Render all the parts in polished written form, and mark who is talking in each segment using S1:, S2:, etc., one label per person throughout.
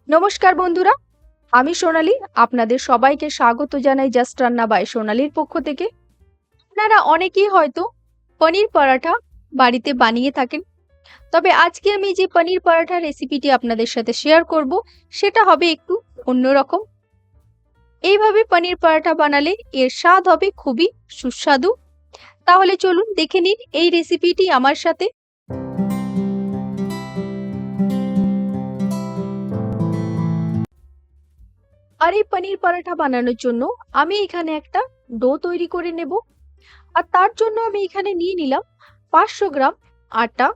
S1: নমস্কার বন্ধুরা, আমি সোনালী। আপনাদের সবাইকে স্বাগত জানাই জাস্ট রান্না বাই সোনালীর পক্ষ থেকে। আপনারা অনেকেই হয়তো পনির পরাঠা বাড়িতে বানিয়ে থাকেন, তবে আজকে আমি যে পনির পরাঠা রেসিপিটি আপনাদের সাথে শেয়ার করব সেটা হবে একটু অন্যরকম। এইভাবে পনির পরাঠা বানালে এর স্বাদ হবে খুবই সুস্বাদু। তাহলে চলুন দেখে নিন এই রেসিপিটি আমার সাথে। আর এই পনির পরাঠা বানানোর জন্য আমি এখানে একটা ডো তৈরি করে নেব। আর তার জন্য আমি এখানে নিয়ে নিলাম 500 গ্রাম আটা।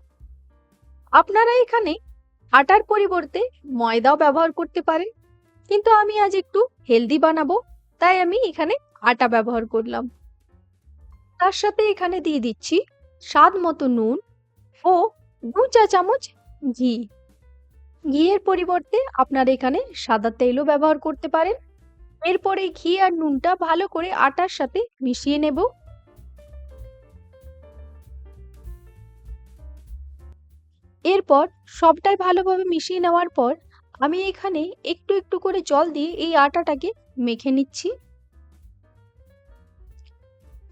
S1: আপনারা এখানে আটার পরিবর্তে ময়দাও ব্যবহার করতে পারেন, কিন্তু আমি আজ একটু হেলদি বানাবো, তাই আমি এখানে আটা ব্যবহার করলাম। তার সাথে এখানে দিয়ে দিচ্ছি স্বাদ মতো নুন ও 2 চা চামচ ঘি। ঘিয়ের পরিবর্তে আপনারা এখানে সাদা তেলও ব্যবহার করতে পারেন। এরপরে ঘি আর নুনটা ভালো করে আটার সাথে মিশিয়ে নেব। এরপর সবটাই ভালোভাবে মিশিয়ে নেওয়ার পর আমি এখানে একটু একটু করে জল দিয়ে এই আটাটাকে মেখে নিচ্ছি।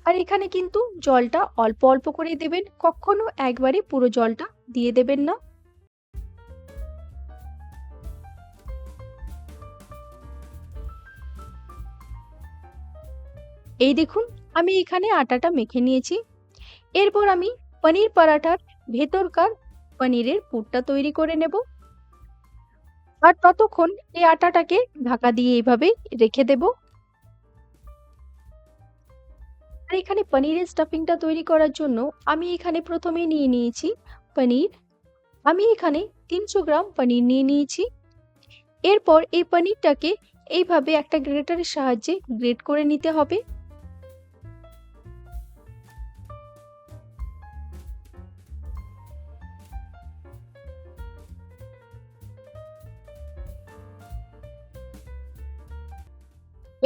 S1: আর এখানে কিন্তু জলটা অল্প অল্প করে দেবেন, কখনো একবারে পুরো জলটা দিয়ে দেবেন না। এই দেখুন, আমি এখানে আটাটা মেখে নিয়েছি। এরপর আমি পনির পরাঠার ভেতরকার পনিরের পুরটা তৈরি করে নেব। আর ততক্ষণ এই আটাটাকে ঢাকা দিয়ে এইভাবে রেখে দেব। আর এখানে পনিরের স্টাফিংটা তৈরি করার জন্য আমি এখানে প্রথমে নিয়ে নিয়েছি পনির। আমি এখানে 300 গ্রাম পনির নিয়ে নিয়েছি। এরপর এই পনিরটাকে এইভাবে একটা গ্রেটারের সাহায্যে গ্রেট করে নিতে হবে।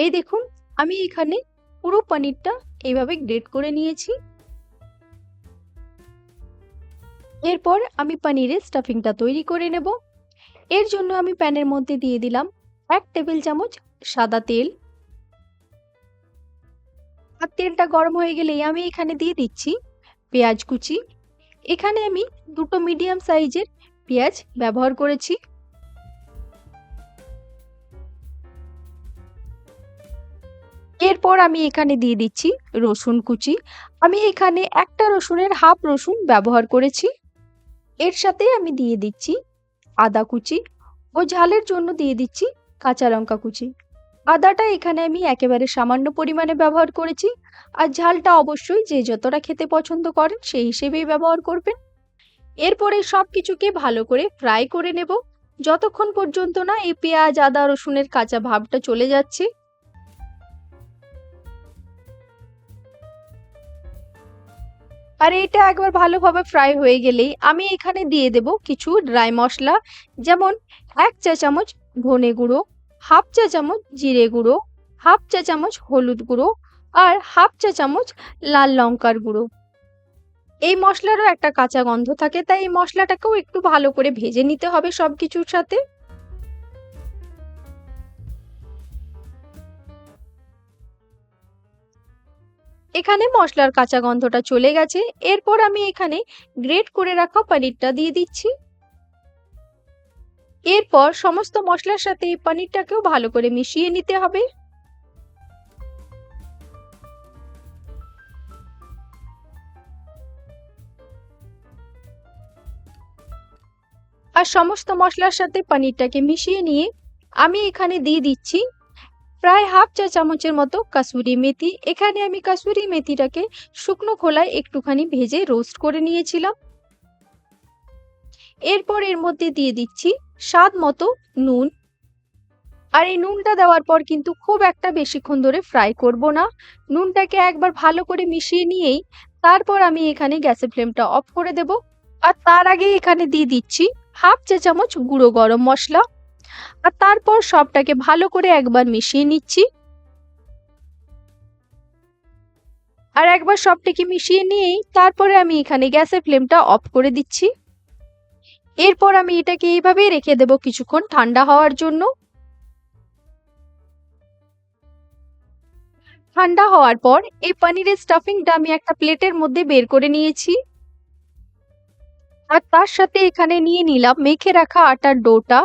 S1: এই দেখুন, আমি এখানে পুরো পনিরটা এইভাবে গ্রেট করে নিয়েছি। এরপর আমি পনিরের স্টাফিংটা তৈরি করে নেব। এর জন্য আমি প্যানের মধ্যে দিয়ে দিলাম 1 টেবিল চামচ সাদা তেল। আর তেলটা গরম হয়ে গেলেই আমি এখানে দিয়ে দিচ্ছি পেঁয়াজ কুচি। এখানে আমি দুটো মিডিয়াম সাইজের পেঁয়াজ ব্যবহার করেছি। এরপর আমি এখানে দিয়ে দিচ্ছি রসুন কুচি। আমি এখানে একটা রসুনের হাফ রসুন ব্যবহার করেছি। এর সাথে আমি দিয়ে দিচ্ছি আদা কুচি ও ঝালের জন্য দিয়ে দিচ্ছি কাঁচা লঙ্কা কুচি। আদাটা এখানে আমি একেবারে সামান্য পরিমাণে ব্যবহার করেছি। আর ঝালটা অবশ্যই যে যতটা খেতে পছন্দ করেন সেই হিসেবেই ব্যবহার করবেন। এরপরে সব কিছুকে ভালো করে ফ্রাই করে নেব, যতক্ষণ পর্যন্ত না এই পেঁয়াজ আদা রসুনের কাঁচা ভাবটা চলে যাচ্ছে। আর এটা একবার ভালোভাবে ফ্রাই হয়ে গেলেই আমি এখানে দিয়ে দেব কিছু ড্রাই মশলা, যেমন 1 চা চামচ ধনে গুঁড়ো, হাফ চা চামচ জিরে গুঁড়ো, হাফ চা চামচ হলুদ গুঁড়ো আর হাফ চা চামচ লাল লঙ্কার গুঁড়ো। এই মশলারও একটা কাঁচা গন্ধ থাকে, তাই এই মশলাটাকেও একটু ভালো করে ভেজে নিতে হবে সবকিছুর সাথে। এখানে মশলার কাঁচা গন্ধটা চলে গেছে। এরপর আমি এখানে গ্রেট করে রাখা পনিরটা দিয়ে দিচ্ছি। এরপর সমস্ত মশলার সাথে এই পনিরটাকেও ভালো করে মিশিয়ে নিতে হবে। আর সমস্ত মশলার সাথে পনিরটাকে মিশিয়ে নিয়ে আমি এখানে দিয়ে দিচ্ছি প্রায় হাফ চা চামচের মতো কাসুরি মেথি। এখানে আমি কাসুরি মেথিটাকে শুকনো খোলায় একটুখানি ভেজে রোস্ট করে নিয়েছিলাম। এরপর এর মধ্যে দিয়ে দিচ্ছি স্বাদ মতো নুন। আর এই নুনটা দেওয়ার পর কিন্তু খুব একটা বেশিক্ষণ ধরে ফ্রাই করব না। নুনটাকে একবার ভালো করে মিশিয়ে নিয়েই তারপর আমি এখানে গ্যাসের ফ্লেমটা অফ করে দেব। আর তার আগে এখানে দিয়ে দিচ্ছি হাফ চা চামচ গুঁড়ো গরম মশলা। আর তারপর সবটাকে ভালো করে একবার মিশিয়ে নিচ্ছি। আর একবার সবটাকে মিশিয়ে নিয়েই তারপরে আমি এখানে গ্যাসের ফ্লেমটা অফ করে দিচ্ছি। এরপর আমি এটাকে এইভাবেই রেখে দেব কিছুক্ষণ ঠান্ডা হওয়ার জন্য। ঠান্ডা হওয়ার পর এই পনিরের স্টাফিংটা আমি একটা প্লেটের মধ্যে বের করে নিয়েছি। আর তার সাথে এখানে নিয়ে নিলাম মেখে রাখা আটার ডোটা।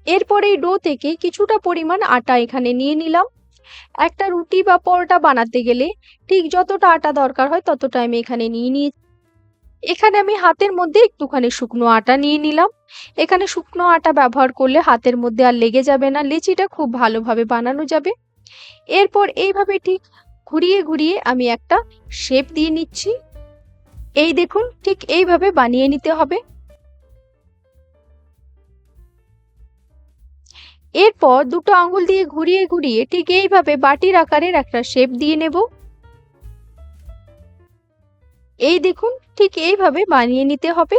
S1: এরপর এই ডো থেকে কিছুটা পরিমাণ আটা এখানে নিয়ে নিলাম। একটা রুটি বা পরোটা বানাতে গেলে ঠিক যতটা আটা দরকার হয় ততটা আমি এখানে নিয়ে নিয়েছি। এখানে আমি হাতের মধ্যে একটুখানি শুকনো আটা নিয়ে নিলাম। এখানে শুকনো আটা ব্যবহার করলে হাতের মধ্যে আর লেগে যাবে না, লেচিটা খুব ভালোভাবে বানানো যাবে। এরপর এইভাবে ঠিক ঘুরিয়ে ঘুরিয়ে আমি একটা শেপ দিয়ে নিচ্ছি। এই দেখুন, ঠিক এইভাবে বানিয়ে নিতে হবে। এরপর দুটো আঙুল দিয়ে ঘুরিয়ে ঘুরিয়ে ঠিক এইভাবে বাটির আকারের একটা শেপ দিয়ে নেব। এই দেখুন, ঠিক এইভাবে বানিয়ে নিতে হবে।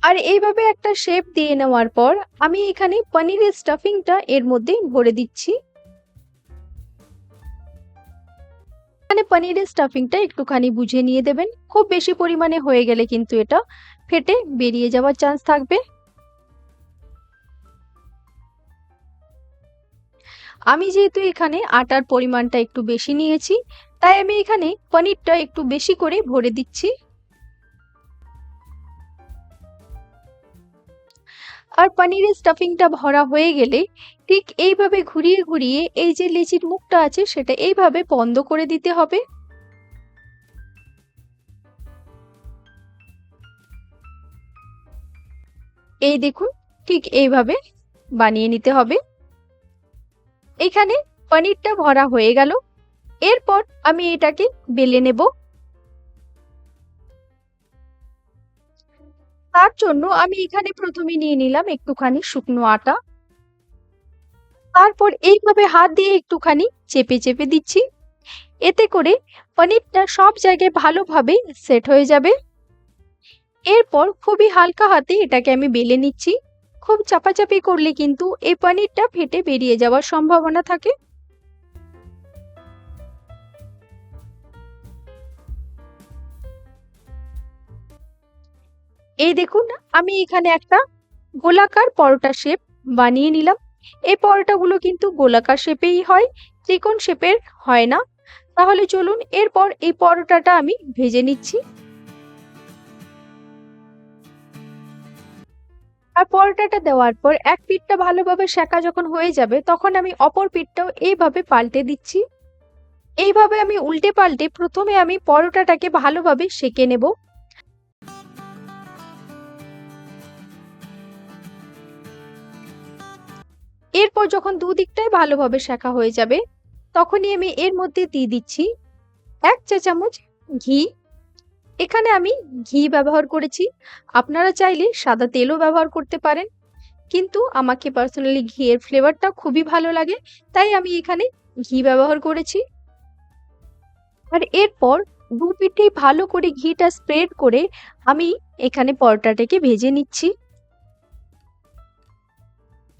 S1: আর এইভাবে একটা শেপ দিয়ে নেওয়ার পর আমি এখানে পনিরের স্টাফিংটা এর মধ্যে ভরে দিচ্ছি। এখানে পনিরের স্টাফিংটা একটুখানি বুঝে নিয়ে দেবেন, খুব বেশি পরিমাণে হয়ে গেলে কিন্তু এটা ফেটে বেরিয়ে যাওয়ার চান্স থাকবে। আমি যেহেতু এখানে আটার পরিমাণটা একটু বেশি নিয়েছি, তাই আমি এখানে পনিরটা একটু বেশি করে ভরে দিচ্ছি। আর পনিরের স্টাফিংটা ভরা হয়ে গেলে ঠিক এইভাবে ঘুরিয়ে ঘুরিয়ে এই যে লেচির মুখটা আছে সেটা এইভাবে বন্ধ করে দিতে হবে। এই দেখুন, ঠিক এইভাবে বানিয়ে নিতে হবে। এখানে পনিরটা ভরা হয়ে গেল। এরপর আমি এটাকে বেলে নেব। তার জন্য আমি এখানে প্রথমে নিয়ে নিলাম একটুখানি শুকনো আটা। তারপর এইভাবে হাত দিয়ে একটুখানি চেপে চেপে দিচ্ছি। এতে করে পনিরটা সব জায়গায় ভালোভাবে সেট হয়ে যাবে। এরপর খুবই হালকা হাতে এটাকে আমি বেলে নিচ্ছি। খুব চাপাচাপি করলে কিন্তু এই পনিরটা ফেটে বেরিয়ে যাওয়ার সম্ভাবনা থাকে। এই দেখুন, আমি এখানে একটা গোলাকার পরোটা শেপ বানিয়ে নিলাম। এই পরোটাগুলো কিন্তু গোলাকার শেপেই হয়, ত্রিকোণ শেপের হয় না। তাহলে চলুন এরপর এই পরোটাটা আমি ভেজে নিচ্ছি। আর পরোটাটা দেওয়ার পর এক পিঠটা ভালোভাবে সেঁকা যখন হয়ে যাবে তখন আমি অপর পিঠটাও এইভাবে পাল্টে দিচ্ছি। এইভাবে আমি উল্টে পাল্টে প্রথমে আমি পরোটাটাকে ভালোভাবে সেঁকে নেব। এরপর যখন দুদিকটাই ভালোভাবে সেঁকা হয়ে যাবে তখনই আমি এর মধ্যে দিয়ে দিচ্ছি 1 চা চামচ ঘি। এখানে আমি ঘি ব্যবহার করেছি, আপনারা চাইলে সাদা তেলও ব্যবহার করতে পারেন, কিন্তু আমাকে পার্সোনালি ঘিয়ের ফ্লেভারটা খুবই ভালো লাগে, তাই আমি এখানে ঘি ব্যবহার করেছি। আর এরপর দু পিঠেই ভালো করে ঘিটা স্প্রেড করে আমি এখানে পরোটাটাকে ভেজে নিচ্ছি।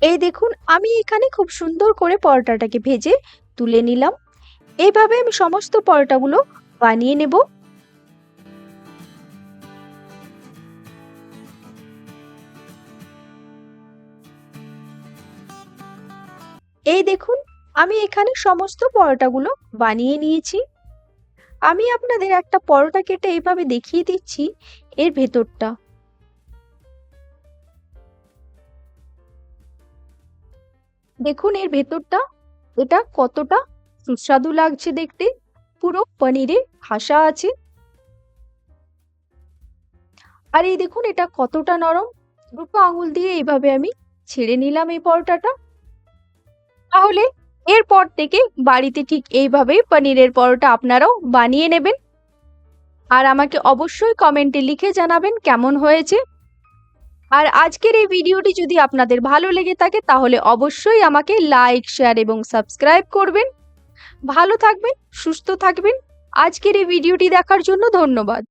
S1: এই দেখুন, আমি এখানে খুব সুন্দর করে পরোটাটাকে ভেজে তুলে নিলাম। এইভাবে আমি সমস্ত পরোটাগুলো বানিয়ে নেব। এই দেখুন, আমি এখানে সমস্ত পরোটাগুলো বানিয়ে নিয়েছি। আমি আপনাদের একটা পরোটা কেটে এইভাবে দেখিয়ে দিচ্ছি এর ভেতরটা। দেখুন এর ভেতরটা, এটা কতটা সুস্বাদু লাগছে দেখতে, পুরো পনিরে ভাসা আছে। আর এই দেখুন এটা কতটা নরম, দুটো আঙুল দিয়ে এইভাবে আমি ছেড়ে নিলাম এই পরোটাটা। তাহলে এরপর থেকে বাড়িতে ঠিক এইভাবে পনিরের পরোটা আপনারাও বানিয়ে নেবেন। আর আমাকে অবশ্যই কমেন্টে লিখে জানাবেন কেমন হয়েছে। আর আজকের এই ভিডিওটি যদি আপনাদের ভালো লেগে থাকে তাহলে অবশ্যই আমাকে লাইক, শেয়ার এবং সাবস্ক্রাইব করবেন। ভালো থাকবেন, সুস্থ থাকবেন। আজকের এই ভিডিওটি দেখার জন্য ধন্যবাদ।